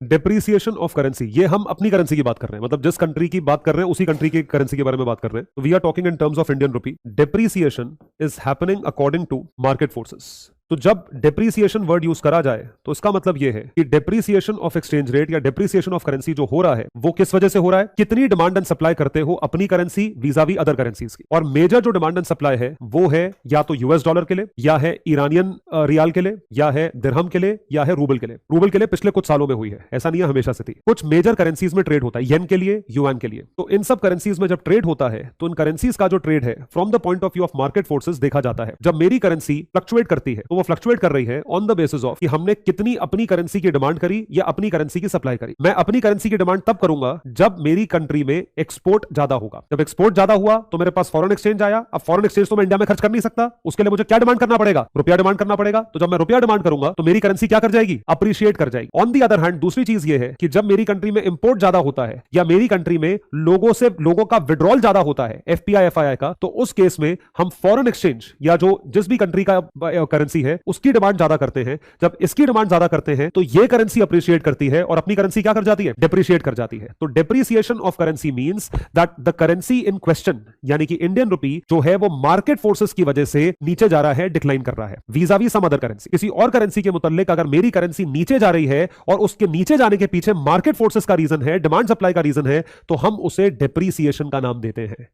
Depreciation of currency, ये हम अपनी करेंसी की बात कर रहे हैं, मतलब जिस कंट्री की बात कर रहे हैं उसी कंट्री की करेंसी के बारे में बात कर रहे हैं। We are talking in terms of Indian rupee. Depreciation is happening according to market forces. तो जब डेप्रीसिएशन वर्ड यूज करा जाए तो इसका मतलब यह है कि डेप्रीसिएशन ऑफ एक्सचेंज रेट या डेप्रीसिएशन ऑफ करेंसी जो हो रहा है वो किस वजह से हो रहा है, कितनी डिमांड एंड सप्लाई करते हो अपनी करेंसी वीजावी अदर करेंसीज की। और मेजर जो डिमांड एंड सप्लाई है वो है या तो यूएस डॉलर के लिए, या है ईरानियन रियाल के लिए, या है दिरहम के लिए, या है रूबल के लिए। रूबल के लिए पिछले कुछ सालों में हुई है, ऐसा नहीं है हमेशा से थी। कुछ मेजर करेंसीज में ट्रेड होता है, येन के लिए, युआन के लिए। तो इन सब करेंसीज में जब ट्रेड होता है तो इन करेंसीज का जो ट्रेड है from the point of view of market forces देखा जाता है। जब मेरी करेंसी फ्लक्चुएट करती है तो वो फ्लक्चुएट कर रही है ऑन द बेसिस ऑफ कि हमने कितनी अपनी करेंसी की डिमांड करी या अपनी करेंसी की सप्लाई करी। मैं अपनी करेंसी की डिमांड तब करूंगा जब मेरी कंट्री में एक्सपोर्ट ज्यादा होगा। जब एक्सपोर्ट ज्यादा हुआ तो मेरे पास फॉरेन एक्सचेंज आया। अब फॉरेन एक्सचेंज तो मैं इंडिया में खर्च कर नहीं सकता, उसके लिए मुझे क्या डिमांड करना पड़ेगा, रुपया डिमांड करना पड़ेगा। तो जब मैं रुपया डिमांड करूंगा तो मेरी करेंसी क्या कर जाएगी, अप्रिशिएट कर जाएगी। ऑन दी अदर हैंड दूसरी चीज ये है कि जब मेरी कंट्री में इंपोर्ट ज्यादा होता है या मेरी कंट्री में लोगों का विड्रॉल ज्यादा होता है एफपीआई एफआईआई का, तो उस केस में हम फॉरेन एक्सचेंज या जो जिस भी कंट्री का करेंसी है उसकी डिमांड ज्यादा करते हैं। जब इसकी डिमांड ज्यादा करते हैं तो ये करेंसी अप्रिशिएट करती है और अपनी करेंसी क्या कर जाती है, डेप्रिशिएट कर जाती है। तो depreciation of currency means that the currency in question यानी कि इंडियन रुपी जो है वो मार्केट फोर्सेस की वजह से नीचे जा रहा है, डिक्लाइन कर रहा है वीजावी सम अदर करेंसी। किसी और करेंसी के मुताल्लिक अगर मेरी करेंसी नीचे जा रही है और उसके नीचे जाने के पीछे मार्केट फोर्सेस का रीजन है, डिमांड सप्लाई का रीजन है, तो हम उसे डेप्रिसिएशन का नाम देते हैं।